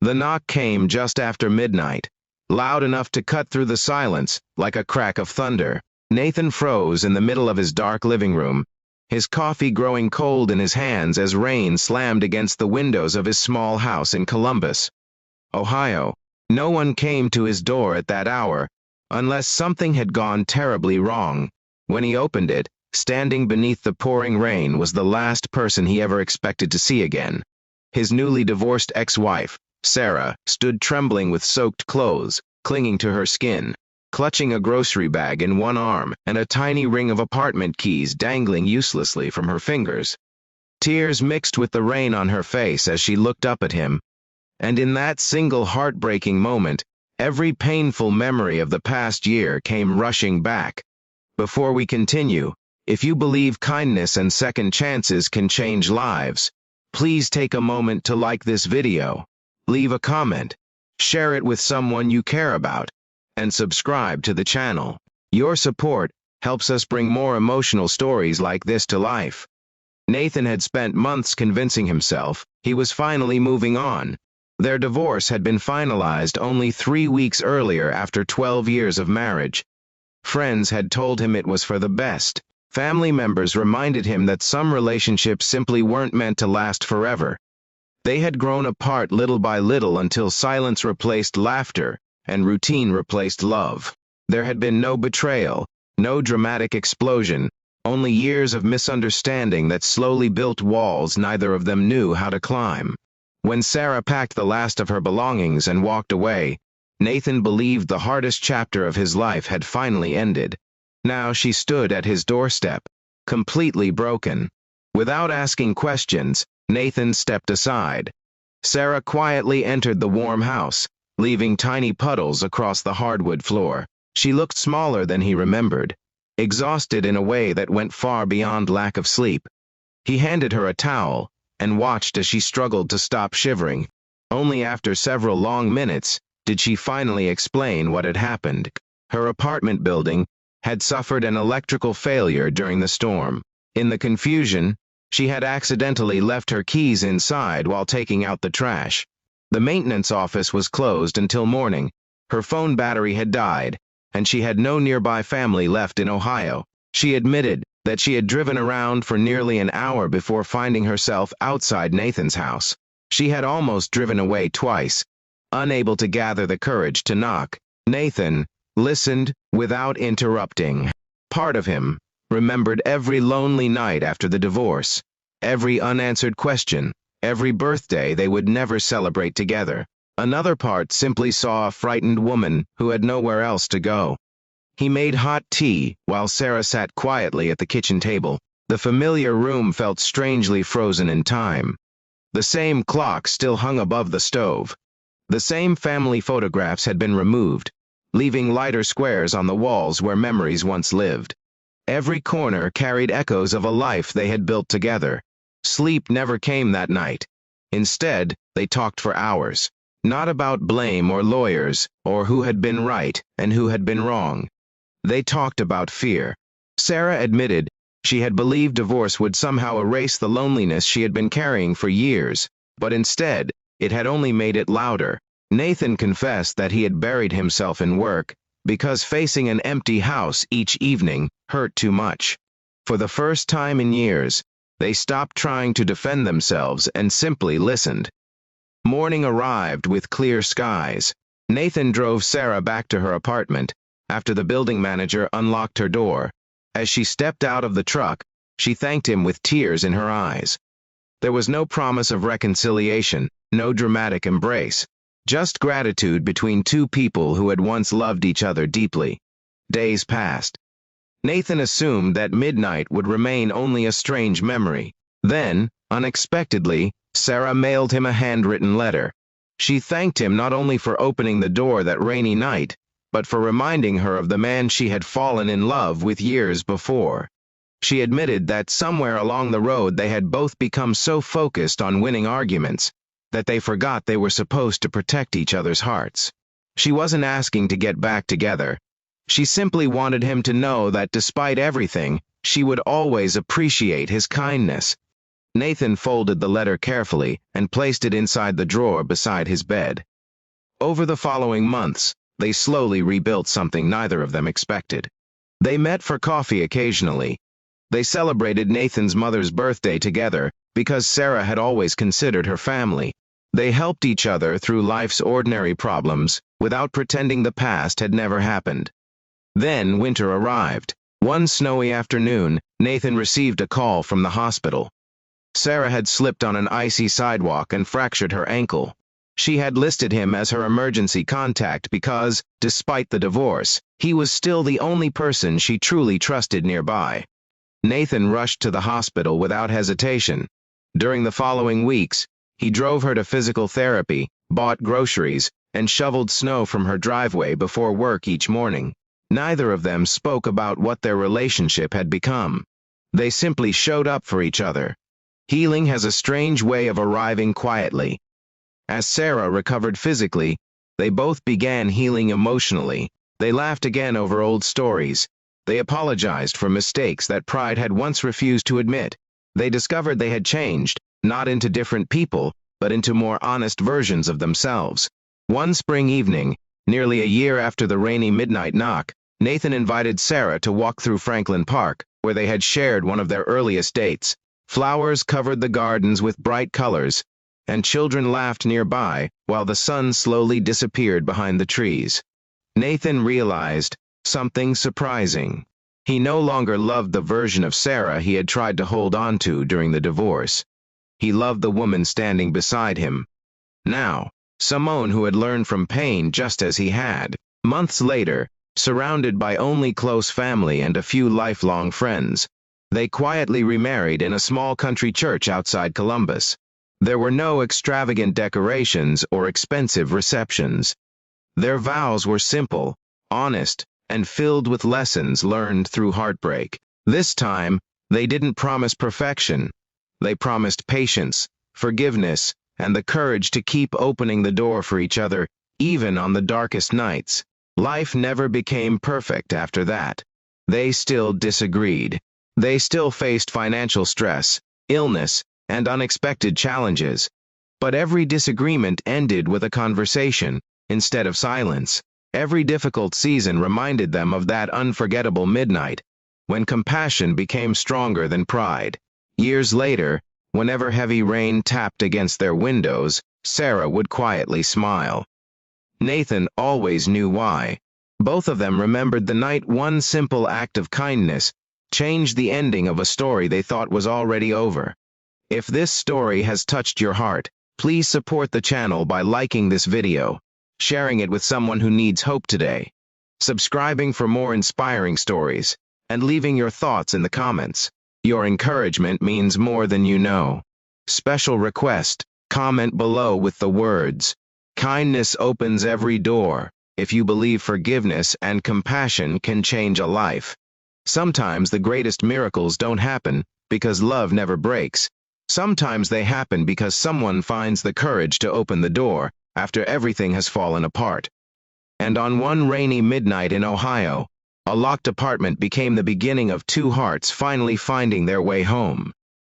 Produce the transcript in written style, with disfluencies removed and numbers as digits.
The knock came just after midnight, loud enough to cut through the silence like a crack of thunder. Nathan froze in the middle of his dark living room, his coffee growing cold in his hands as rain slammed against the windows of his small house in Columbus, Ohio. No one came to his door at that hour, unless something had gone terribly wrong. When he opened it, standing beneath the pouring rain was the last person he ever expected to see again. His newly divorced ex-wife, Sarah, stood trembling with soaked clothes, clinging to her skin, clutching a grocery bag in one arm and a tiny ring of apartment keys dangling uselessly from her fingers. Tears mixed with the rain on her face as she looked up at him, and in that single heartbreaking moment, every painful memory of the past year came rushing back. Before we continue, if you believe kindness and second chances can change lives, please take a moment to like this video, leave a comment, share it with someone you care about, and subscribe to the channel. Your support helps us bring more emotional stories like this to life. Nathan had spent months convincing himself he was finally moving on. Their divorce had been finalized only 3 weeks earlier after 12 years of marriage. Friends had told him it was for the best. Family members reminded him that some relationships simply weren't meant to last forever. They had grown apart little by little until silence replaced laughter and routine replaced love. There had been no betrayal, no dramatic explosion, only years of misunderstanding that slowly built walls neither of them knew how to climb. When Sarah packed the last of her belongings and walked away, Nathan believed the hardest chapter of his life had finally ended. Now she stood at his doorstep, completely broken. Without asking questions, Nathan stepped aside. Sarah quietly entered the warm house, leaving tiny puddles across the hardwood floor. She looked smaller than he remembered, exhausted in a way that went far beyond lack of sleep. He handed her a towel and watched as she struggled to stop shivering. Only after several long minutes did she finally explain what had happened. Her apartment building had suffered an electrical failure during the storm. In the confusion, she had accidentally left her keys inside while taking out the trash. The maintenance office was closed until morning. Her phone battery had died, and she had no nearby family left in Ohio. She admitted that she had driven around for nearly an hour before finding herself outside Nathan's house. She had almost driven away twice, unable to gather the courage to knock. Nathan listened without interrupting. Part of him remembered every lonely night after the divorce, every unanswered question, every birthday they would never celebrate together. Another part simply saw a frightened woman who had nowhere else to go. He made hot tea while Sarah sat quietly at the kitchen table. The familiar room felt strangely frozen in time. The same clock still hung above the stove. The same family photographs had been removed, leaving lighter squares on the walls where memories once lived. Every corner carried echoes of a life they had built together. Sleep never came that night. Instead, they talked for hours, not about blame or lawyers, or who had been right and who had been wrong. They talked about fear. Sarah admitted she had believed divorce would somehow erase the loneliness she had been carrying for years, but instead, it had only made it louder. Nathan confessed that he had buried himself in work, because facing an empty house each evening hurt too much. For the first time in years, they stopped trying to defend themselves and simply listened. Morning arrived with clear skies. Nathan drove Sarah back to her apartment after the building manager unlocked her door. As she stepped out of the truck, she thanked him with tears in her eyes. There was no promise of reconciliation, no dramatic embrace, just gratitude between two people who had once loved each other deeply. Days passed. Nathan assumed that midnight would remain only a strange memory. Then, unexpectedly, Sarah mailed him a handwritten letter. She thanked him not only for opening the door that rainy night, but for reminding her of the man she had fallen in love with years before. She admitted that somewhere along the road they had both become so focused on winning arguments that they forgot they were supposed to protect each other's hearts. She wasn't asking to get back together. She simply wanted him to know that despite everything, she would always appreciate his kindness. Nathan folded the letter carefully and placed it inside the drawer beside his bed. Over the following months, they slowly rebuilt something neither of them expected. They met for coffee occasionally. They celebrated Nathan's mother's birthday together because Sarah had always considered her family. They helped each other through life's ordinary problems without pretending the past had never happened. Then winter arrived. One snowy afternoon, Nathan received a call from the hospital. Sarah had slipped on an icy sidewalk and fractured her ankle. She had listed him as her emergency contact because, despite the divorce, he was still the only person she truly trusted nearby. Nathan rushed to the hospital without hesitation. During the following weeks, he drove her to physical therapy, bought groceries, and shoveled snow from her driveway before work each morning. Neither of them spoke about what their relationship had become. They simply showed up for each other. Healing has a strange way of arriving quietly. As Sarah recovered physically, they both began healing emotionally. They laughed again over old stories. They apologized for mistakes that pride had once refused to admit. They discovered they had changed, not into different people, but into more honest versions of themselves. One spring evening, nearly a year after the rainy midnight knock, Nathan invited Sarah to walk through Franklin Park, where they had shared one of their earliest dates. Flowers covered the gardens with bright colors, and children laughed nearby while the sun slowly disappeared behind the trees. Nathan realized something surprising. He no longer loved the version of Sarah he had tried to hold on to during the divorce. He loved the woman standing beside him. Now, Simone, who had learned from pain just as he had. Months later, surrounded by only close family and a few lifelong friends, they quietly remarried in a small country church outside Columbus. There were no extravagant decorations or expensive receptions. Their vows were simple, honest, and filled with lessons learned through heartbreak. This time, they didn't promise perfection. They promised patience, forgiveness, and the courage to keep opening the door for each other, even on the darkest nights. Life never became perfect after that. They still disagreed. They still faced financial stress, illness, and unexpected challenges. But every disagreement ended with a conversation, instead of silence. Every difficult season reminded them of that unforgettable midnight, when compassion became stronger than pride. Years later, whenever heavy rain tapped against their windows, Sarah would quietly smile. Nathan always knew why. Both of them remembered the night one simple act of kindness changed the ending of a story they thought was already over. If this story has touched your heart, please support the channel by liking this video, sharing it with someone who needs hope today, subscribing for more inspiring stories, and leaving your thoughts in the comments. Your encouragement means more than you know. Special request, comment below with the words, "Kindness opens every door," if you believe forgiveness and compassion can change a life. Sometimes the greatest miracles don't happen because love never breaks. Sometimes they happen because someone finds the courage to open the door after everything has fallen apart. And on one rainy midnight in Ohio, a locked apartment became the beginning of two hearts finally finding their way home.